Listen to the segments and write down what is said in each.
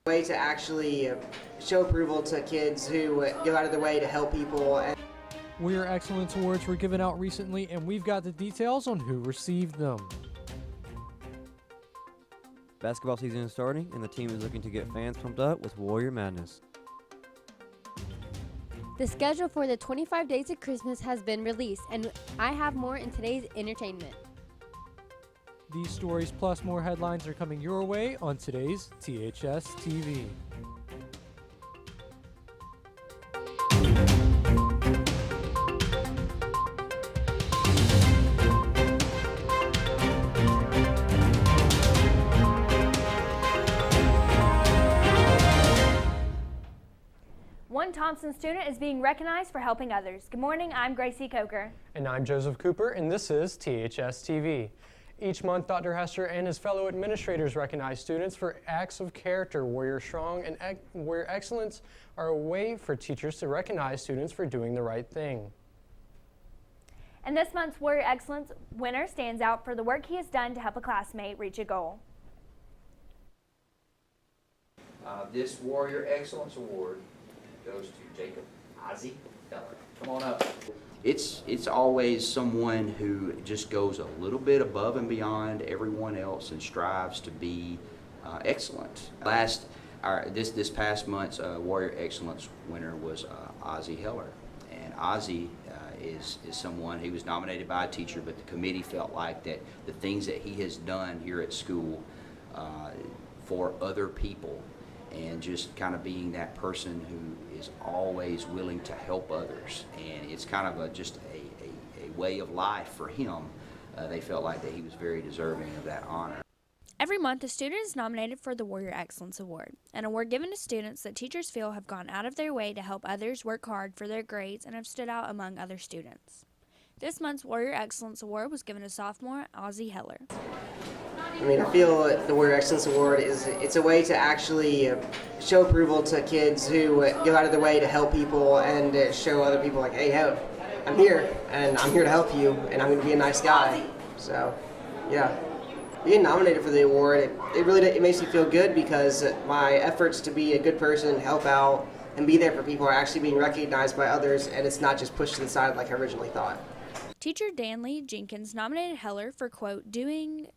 Way to actually show approval to kids who go out of their way to help people. Warrior Excellence Awards were given out recently, and we've got the details on who received them. Basketball season is starting, and the team is looking to get fans pumped up with Warrior Madness. The schedule for the 25 Days of Christmas has been released, and I have more in today's entertainment. These stories plus more headlines are coming your way on today's THS TV. One Thompson student is being recognized for helping others. Good morning, I'm Gracie Coker. And I'm Joseph Cooper, and this is THS TV. Each month, Dr. Hester and his fellow administrators recognize students for acts of character. Warrior Strong and Warrior Excellence are a way for teachers to recognize students for doing the right thing. And this month's Warrior Excellence winner stands out for the work he has done to help a classmate reach a goal. This Warrior Excellence Award goes to Jacob Ozzy Feller. Come on up. It's always someone who just goes a little bit above and beyond everyone else and strives to be excellent. This past month's Warrior Excellence winner was Ozzy Heller, and Ozzy is someone, he was nominated by a teacher, but the committee felt like that the things that he has done here at school for other people, and just kind of being that person who is always willing to help others, and it's kind of just a way of life for him. They felt like that he was very deserving of that honor. Every month, a student is nominated for the Warrior Excellence Award, an award given to students that teachers feel have gone out of their way to help others work hard for their grades and have stood out among other students. This month's Warrior Excellence Award was given to sophomore Ozzy Heller. I feel the Warrior Excellence Award it's a way to actually show approval to kids who go out of their way to help people and show other people like, hey, I'm here and I'm here to help you and I'm going to be a nice guy. So, yeah. Being nominated for the award, it makes me feel good because my efforts to be a good person, help out, and be there for people are actually being recognized by others, and it's not just pushed to the side like I originally thought. Teacher Danley Jenkins nominated Heller for, quote, doing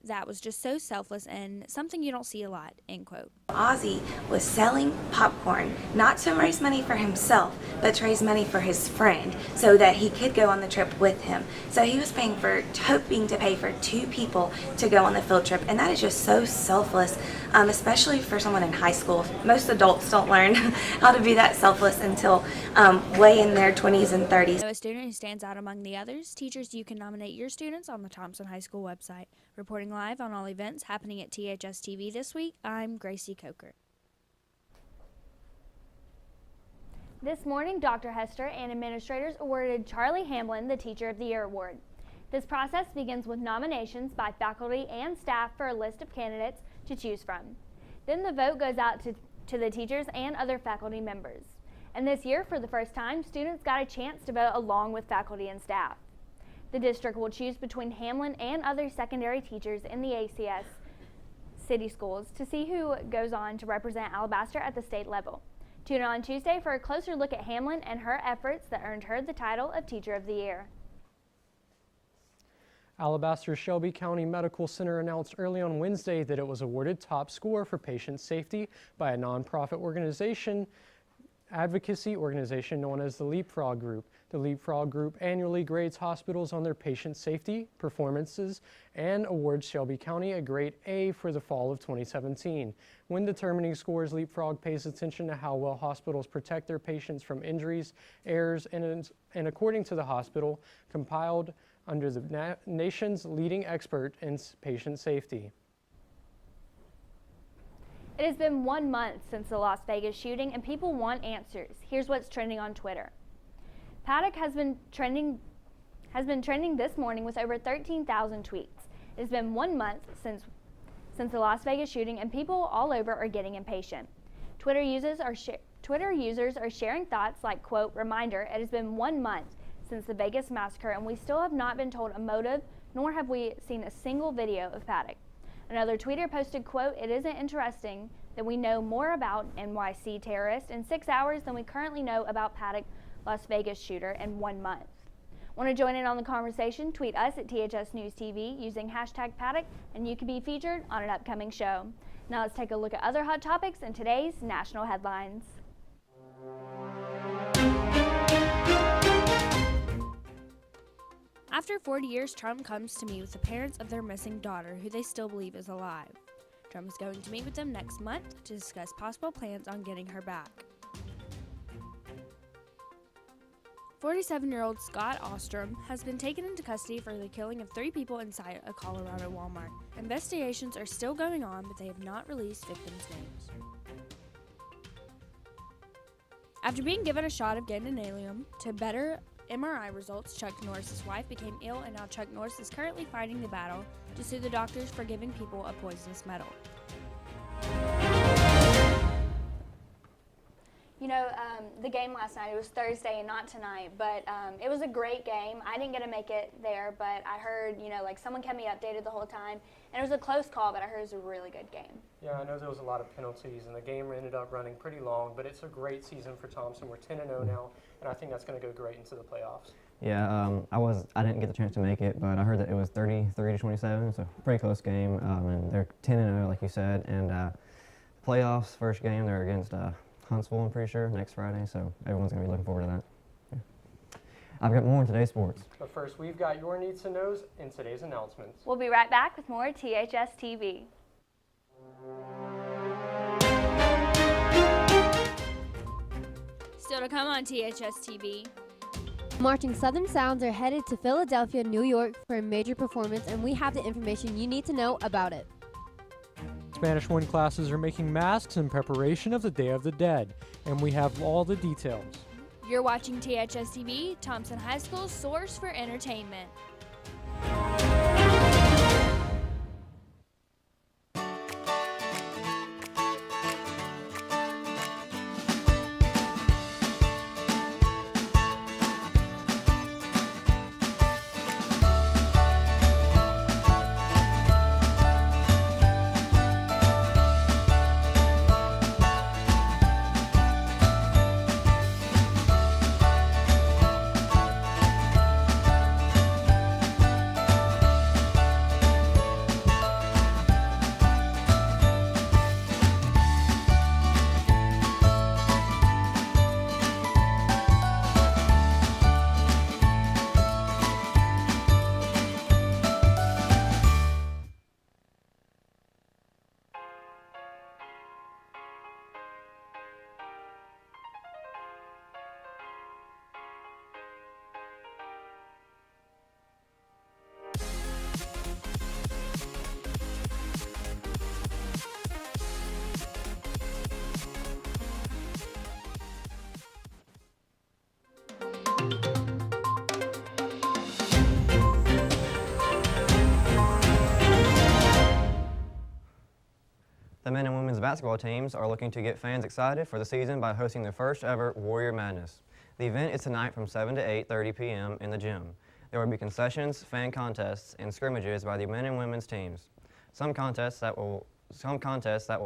that was just so selfless and something you don't see a lot, end quote. Ozzy was selling popcorn, not to raise money for himself, but to raise money for his friend so that he could go on the trip with him. So he was hoping to pay for 2 people to go on the field trip, and that is just so selfless, especially for someone in high school. Most adults don't learn how to be that selfless until way in their 20s and 30s. So a student who stands out among the others, teachers, you can nominate your students on the Thompson High School website. Reporting live on all events happening at THS TV this week, I'm Gracie Coker. This morning, Dr. Hester and administrators awarded Charlie Hamlin the Teacher of the Year Award. This process begins with nominations by faculty and staff for a list of candidates to choose from. Then the vote goes out to the teachers and other faculty members. And this year, for the first time, students got a chance to vote along with faculty and staff. The district will choose between Hamlin and other secondary teachers in the ACS city schools to see who goes on to represent Alabaster at the state level. Tune in on Tuesday for a closer look at Hamlin and her efforts that earned her the title of Teacher of the Year. Alabaster's Shelby County Medical Center announced early on Wednesday that it was awarded top score for patient safety by a nonprofit advocacy organization known as the Leapfrog Group. The Leapfrog Group annually grades hospitals on their patient safety, performances, and awards Shelby County a grade A for the fall of 2017. When determining scores, Leapfrog pays attention to how well hospitals protect their patients from injuries, errors, and according to the hospital, compiled under the nation's leading expert in patient safety. It has been 1 month since the Las Vegas shooting and people want answers. Here's what's trending on Twitter. Paddock has been trending this morning with over 13,000 tweets. It has been 1 month since the Las Vegas shooting and people all over are getting impatient. Twitter users are sharing thoughts like, quote, reminder, it has been 1 month since the Vegas massacre and we still have not been told a motive, nor have we seen a single video of Paddock. Another tweeter posted, quote, it isn't interesting that we know more about NYC terrorist in 6 hours than we currently know about Paddock Las Vegas shooter in 1 month. Want to join in on the conversation? Tweet us at THS News TV using hashtag Paddock, and you can be featured on an upcoming show. Now let's take a look at other hot topics in today's national headlines. After 40 years, Trump comes to meet with the parents of their missing daughter, who they still believe is alive. Trump is going to meet with them next month to discuss possible plans on getting her back. 47-year-old Scott Ostrom has been taken into custody for the killing of 3 people inside a Colorado Walmart. Investigations are still going on, but they have not released victims' names. After being given a shot of gadolinium to better MRI results, Chuck Norris's wife became ill, and now Chuck Norris is currently fighting the battle to sue the doctors for giving people a poisonous metal. You know, the game last night, it was Thursday and not tonight, but it was a great game. I didn't get to make it there, but I heard, you know, like someone kept me updated the whole time. And it was a close call, but I heard it was a really good game. Yeah, I know there was a lot of penalties, and the game ended up running pretty long, but it's a great season for Thompson. We're 10-0 now, and I think that's going to go great into the playoffs. Yeah, I didn't get the chance to make it, but I heard that it was 33-27, so pretty close game, and they're 10-0, like you said, and playoffs, first game, they're against Huntsville, I'm pretty sure, next Friday, so everyone's going to be looking forward to that. Yeah. I've got more in today's sports. But first, we've got your needs to knows in today's announcements. We'll be right back with more THS TV. Still to come on THS TV. Marching Southern Sounds are headed to Philadelphia, New York for a major performance, and we have the information you need to know about it. Spanish 1 classes are making masks in preparation of the Day of the Dead, and we have all the details. You're watching THS TV, Thompson High School's source for entertainment. The men and women's basketball teams are looking to get fans excited for the season by hosting their first ever Warrior Madness. The event is tonight from 7 to 8:30 p.m. in the gym. There will be concessions, fan contests, and scrimmages by the men and women's teams. Some contests that will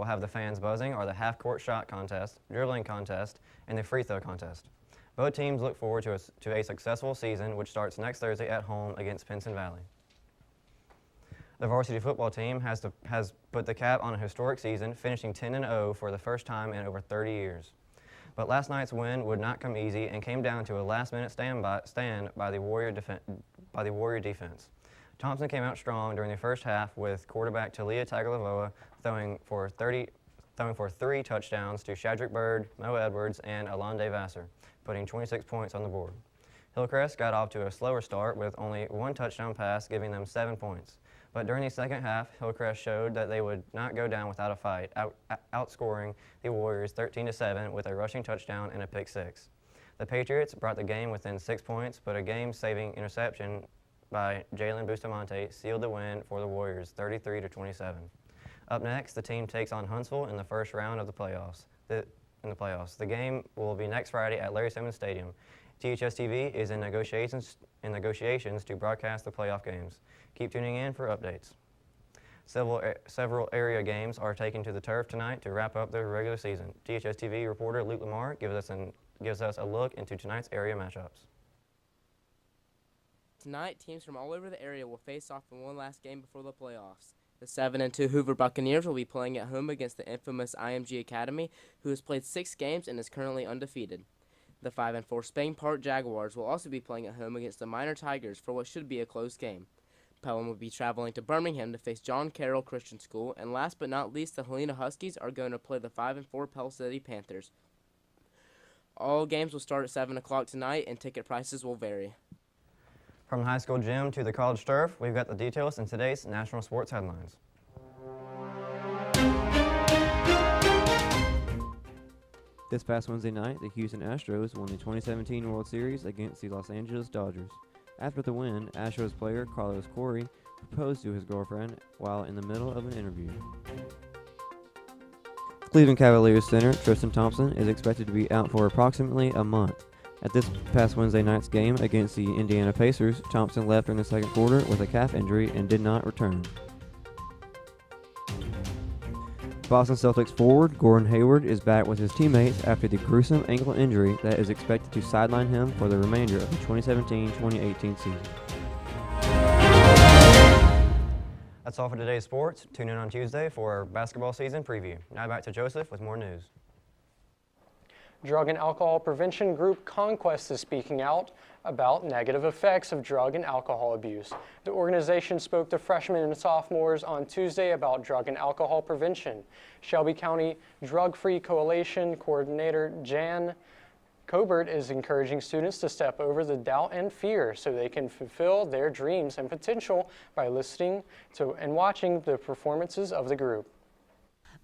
have the fans buzzing are the half-court shot contest, dribbling contest, and the free throw contest. Both teams look forward to a successful season, which starts next Thursday at home against Pinson Valley. The varsity football team has put the cap on a historic season, finishing 10-0 for the first time in over 30 years. But last night's win would not come easy and came down to a last-minute stand by the Warrior defense. Thompson came out strong during the first half with quarterback Talia Tagovailoa throwing for 3 touchdowns to Shadrick Bird, Mo Edwards, and Alonde Vassar, putting 26 points on the board. Hillcrest got off to a slower start with only 1 touchdown pass, giving them 7 points. But during the second half, Hillcrest showed that they would not go down without a fight, outscoring the Warriors 13-7 with a rushing touchdown and a pick six. The Patriots brought the game within 6 points, but a game-saving interception by Jalen Bustamante sealed the win for the Warriors 33-27. Up next, the team takes on Huntsville in the first round of the playoffs. The game will be next Friday at Larry Simmons Stadium. THS TV is in negotiations to broadcast the playoff games. Keep tuning in for updates. Several area games are taken to the turf tonight to wrap up their regular season. THS TV reporter Luke Lamar gives us a look into tonight's area matchups. Tonight, teams from all over the area will face off in one last game before the playoffs. The 7-2 Hoover Buccaneers will be playing at home against the infamous IMG Academy, who has played 6 games and is currently undefeated. The 5-4 Spain Park Jaguars will also be playing at home against the Minor Tigers for what should be a close game. Pelham will be traveling to Birmingham to face John Carroll Christian School, and last but not least, the Helena Huskies are going to play the 5-4 Pell City Panthers. All games will start at 7 o'clock tonight, and ticket prices will vary. From the high school gym to the college turf, we've got the details in today's national sports headlines. This past Wednesday night, the Houston Astros won the 2017 World Series against the Los Angeles Dodgers. After the win, Astros player Carlos Corey proposed to his girlfriend while in the middle of an interview. Cleveland Cavaliers center Tristan Thompson is expected to be out for approximately a month. At this past Wednesday night's game against the Indiana Pacers, Thompson left during the second quarter with a calf injury and did not return. Boston Celtics forward Gordon Hayward is back with his teammates after the gruesome ankle injury that is expected to sideline him for the remainder of the 2017-2018 season. That's all for today's sports. Tune in on Tuesday for our basketball season preview. Now back to Joseph with more news. Drug and alcohol prevention group Conquest is speaking out about negative effects of drug and alcohol abuse. The organization spoke to freshmen and sophomores on Tuesday about drug and alcohol prevention. Shelby County Drug-Free Coalition Coordinator Jan Cobert is encouraging students to step over the doubt and fear so they can fulfill their dreams and potential by listening to and watching the performances of the group.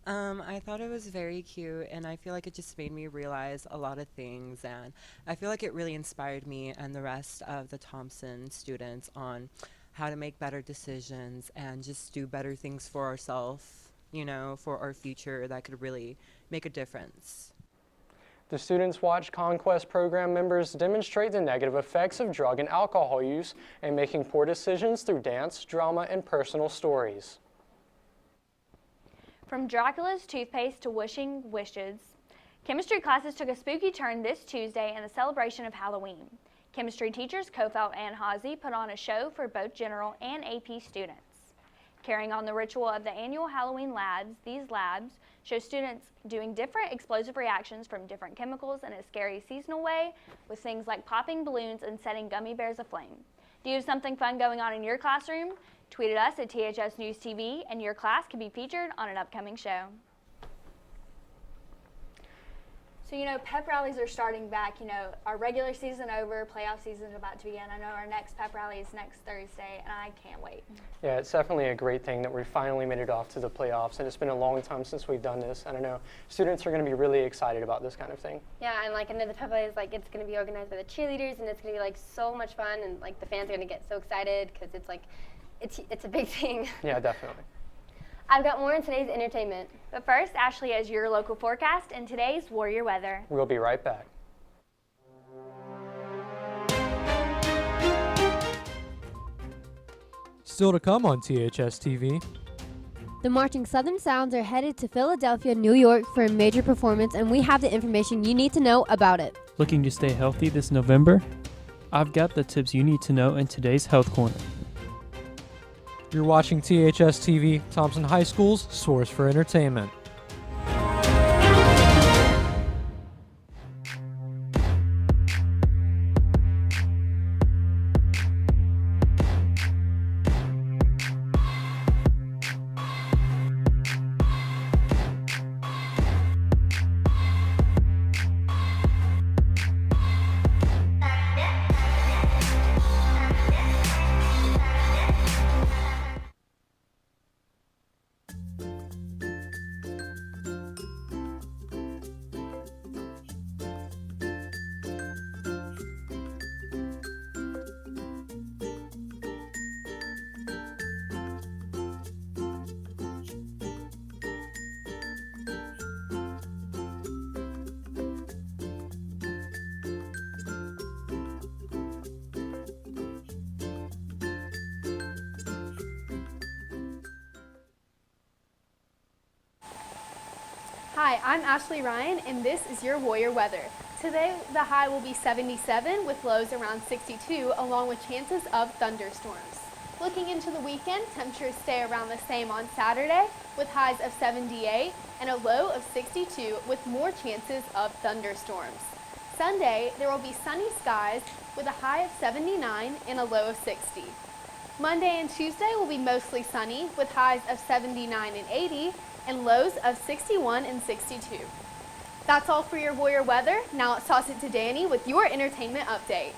I thought it was very cute, and I feel like it just made me realize a lot of things, and I feel like it really inspired me and the rest of the Thompson students on how to make better decisions and just do better things for ourselves, you know, for our future that could really make a difference. The students watched Conquest program members demonstrate the negative effects of drug and alcohol use and making poor decisions through dance, drama, and personal stories. From Dracula's toothpaste to wishing wishes, chemistry classes took a spooky turn this Tuesday in the celebration of Halloween. Chemistry teachers Kofelt and Hazy put on a show for both general and AP students. Carrying on the ritual of the annual Halloween labs, these labs show students doing different explosive reactions from different chemicals in a scary seasonal way, with things like popping balloons and setting gummy bears aflame. Do you have something fun going on in your classroom? Tweet at us at THS News TV, and your class can be featured on an upcoming show. So, you know, pep rallies are starting back. You know, our regular season over, playoff season is about to begin. I know our next pep rally is next Thursday, and I can't wait. Yeah, it's definitely a great thing that we finally made it off to the playoffs, and it's been a long time since we've done this. And I know students are going to be really excited about this kind of thing. Yeah, and like I know the pep rally is like it's going to be organized by the cheerleaders, and it's going to be like so much fun, and like the fans are going to get so excited because it's like it's a big thing. Yeah, definitely. I've got more in today's entertainment. But first, Ashley has your local forecast and today's Warrior weather. We'll be right back. Still to come on THS TV. The Marching Southern Sounds are headed to Philadelphia, New York for a major performance, and we have the information you need to know about it. Looking to stay healthy this November? I've got the tips you need to know in today's Health Corner. You're watching THS TV, Thompson High School's source for entertainment. Hi, I'm Ashley Ryan, and this is your Warrior weather. Today, the high will be 77 with lows around 62, along with chances of thunderstorms. Looking into the weekend, temperatures stay around the same on Saturday, with highs of 78 and a low of 62, with more chances of thunderstorms. Sunday, there will be sunny skies with a high of 79 and a low of 60. Monday and Tuesday will be mostly sunny with highs of 79 and 80 and lows of 61 and 62. That's all for your Warrior weather. Now let's toss it to Danny with your entertainment update.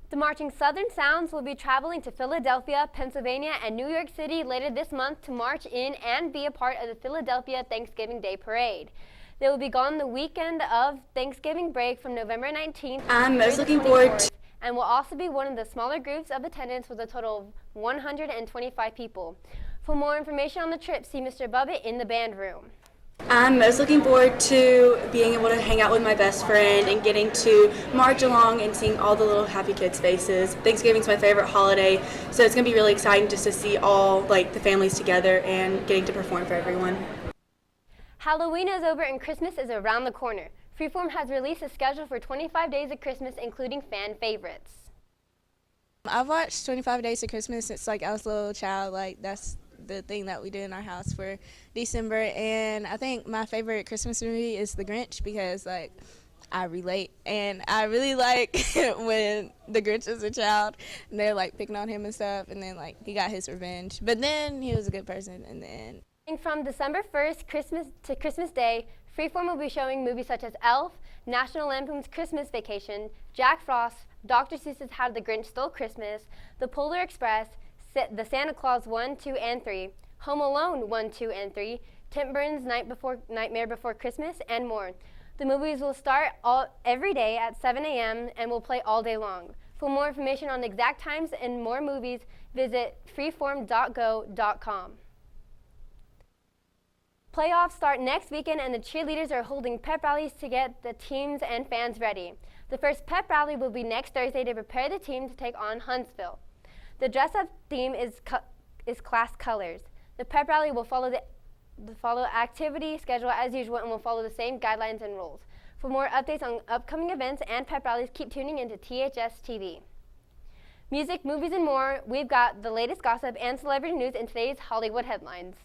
The Marching Southern Sounds will be traveling to Philadelphia, Pennsylvania, and New York City later this month to march in and be a part of the Philadelphia Thanksgiving Day Parade. They will be gone the weekend of Thanksgiving break from November 19th I'm most through the looking forward 24th, and will also be one of the smaller groups of attendance with a total of 125 people. For more information on the trip, see Mr. Bubbitt in the band room. I'm most looking forward to being able to hang out with my best friend and getting to march along and seeing all the little happy kids' faces. Thanksgiving's my favorite holiday, so it's going to be really exciting just to see all the families together and getting to perform for everyone. Halloween is over and Christmas is around the corner. Freeform has released a schedule for 25 Days of Christmas, including fan favorites. I've watched 25 Days of Christmas since I was a little child. That's the thing that we do in our house for December, and I think my favorite Christmas movie is The Grinch because I relate, and I really like when the Grinch is a child and they're picking on him and stuff, and then he got his revenge, but then he was a good person in the end. From December 1st Christmas to Christmas Day, Freeform will be showing movies such as Elf, National Lampoon's Christmas Vacation, Jack Frost, Dr. Seuss's How the Grinch Stole Christmas, The Polar Express, The Santa Claus 1, 2, and 3, Home Alone 1, 2, and 3, Tim Burton's Nightmare Before Christmas, and more. The movies will start every day at 7 a.m. and will play all day long. For more information on the exact times and more movies, visit freeform.go.com. Playoffs start next weekend, and the cheerleaders are holding pep rallies to get the teams and fans ready. The first pep rally will be next Thursday to prepare the team to take on Huntsville. The dress-up theme is class colors. The pep rally will follow the activity schedule as usual and will follow the same guidelines and rules. For more updates on upcoming events and pep rallies, keep tuning into THS TV. Music, movies, and more, we've got the latest gossip and celebrity news in today's Hollywood headlines.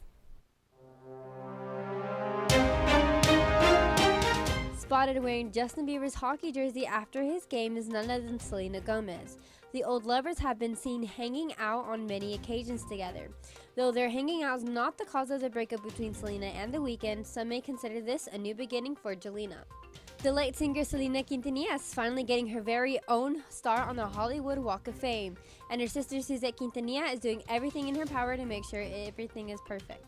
Spotted wearing Justin Bieber's hockey jersey after his game is none other than Selena Gomez. The old lovers have been seen hanging out on many occasions together. Though their hanging out is not the cause of the breakup between Selena and The Weeknd, some may consider this a new beginning for Jelena. The late singer Selena Quintanilla is finally getting her very own star on the Hollywood Walk of Fame, and her sister Suzette Quintanilla is doing everything in her power to make sure everything is perfect.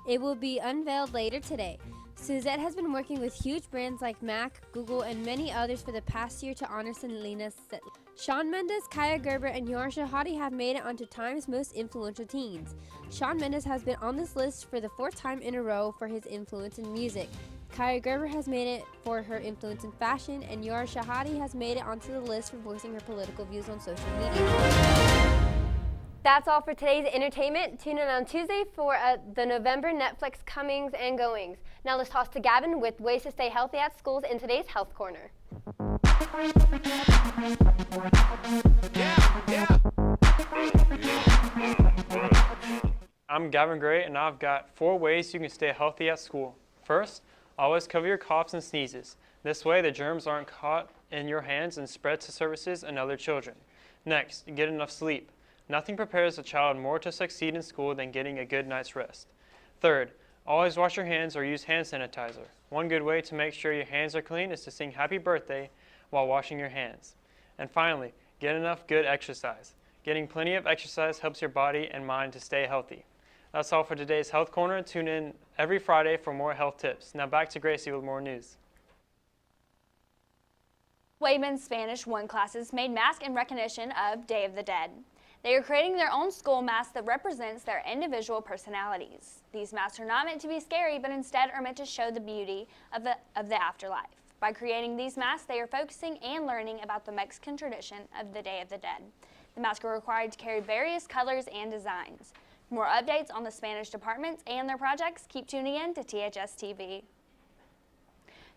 It will be unveiled later today. Suzette has been working with huge brands like Mac, Google, and many others for the past year to honor Selena's set. Shawn Mendes, Kaya Gerber, and Yara Shahadi have made it onto Time's most influential teens. Shawn Mendes has been on this list for the 4th time in a row for his influence in music. Kaya Gerber has made it for her influence in fashion, and Yara Shahadi has made it onto the list for voicing her political views on social media. That's all for today's entertainment. Tune in on Tuesday for the November Netflix comings and goings. Now let's toss to Gavin with ways to stay healthy at schools in today's Health Corner. I'm Gavin Gray, and I've got 4 ways you can stay healthy at school. First, always cover your coughs and sneezes. This way, the germs aren't caught in your hands and spread to surfaces and other children. Next, get enough sleep. Nothing prepares a child more to succeed in school than getting a good night's rest. Third, always wash your hands or use hand sanitizer. One good way to make sure your hands are clean is to sing happy birthday while washing your hands. And finally, get enough good exercise. Getting plenty of exercise helps your body and mind to stay healthy. That's all for today's Health Corner. Tune in every Friday for more health tips. Now back to Gracie with more news. Wayman's Spanish 1 classes made masks in recognition of Day of the Dead. They are creating their own school mask that represents their individual personalities. These masks are not meant to be scary, but instead are meant to show the beauty of the afterlife. By creating these masks, they are focusing and learning about the Mexican tradition of the Day of the Dead. The masks are required to carry various colors and designs. For more updates on the Spanish departments and their projects, keep tuning in to THS TV.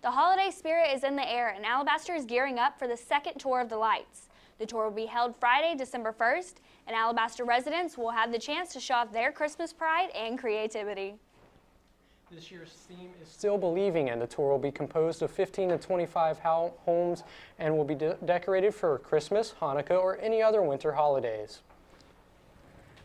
The holiday spirit is in the air, and Alabaster is gearing up for the second Tour of the Lights. The tour will be held Friday, December 1st, and Alabaster residents will have the chance to show off their Christmas pride and creativity. This year's theme is Still Believing, and the tour will be composed of 15 to 25 homes and will be decorated for Christmas, Hanukkah, or any other winter holidays.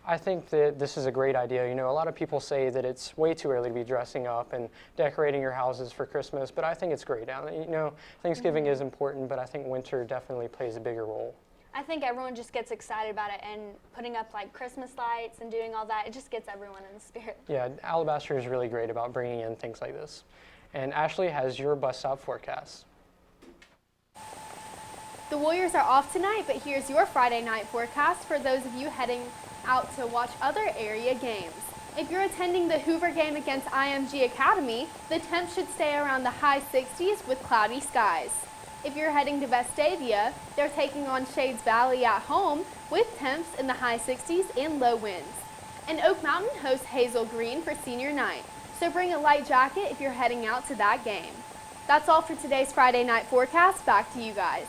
I think that this is a great idea. You know, a lot of people say that it's way too early to be dressing up and decorating your houses for Christmas, but I think it's great. You know, Thanksgiving is important, but I think winter definitely plays a bigger role. I think everyone just gets excited about it, and putting up like Christmas lights and doing all that, it just gets everyone in the spirit. Yeah, Alabaster is really great about bringing in things like this. And Ashley has your bus stop forecast. The Warriors are off tonight, but here's your Friday night forecast for those of you heading out to watch other area games. If you're attending the Hoover game against IMG Academy, the temp should stay around the high 60s with cloudy skies. If you're heading to Vestavia, they're taking on Shades Valley at home with temps in the high 60s and low winds. And Oak Mountain hosts Hazel Green for senior night, so bring a light jacket if you're heading out to that game. That's all for today's Friday night forecast. Back to you guys.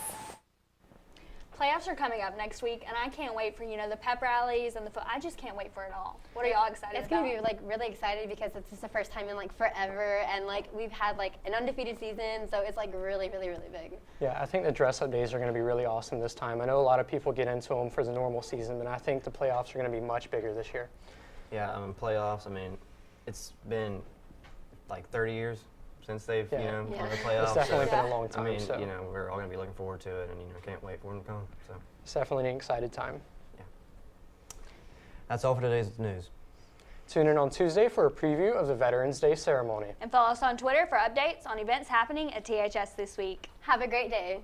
Playoffs are coming up next week, and I can't wait for, the pep rallies and I just can't wait for it all. What are y'all excited about? It's going to be really excited because it's just the first time in forever, and we've had an undefeated season, so it's really, really, really big. Yeah, I think the dress-up days are going to be really awesome this time. I know a lot of people get into them for the normal season, but I think the playoffs are going to be much bigger this year. Yeah, playoffs, it's been 30 years since they've, won the playoffs. It's definitely been a long time. We're all going to be looking forward to it, and, can't wait for them to come. So it's definitely an excited time. Yeah. That's all for today's news. Tune in on Tuesday for a preview of the Veterans Day ceremony. And follow us on Twitter for updates on events happening at THS this week. Have a great day.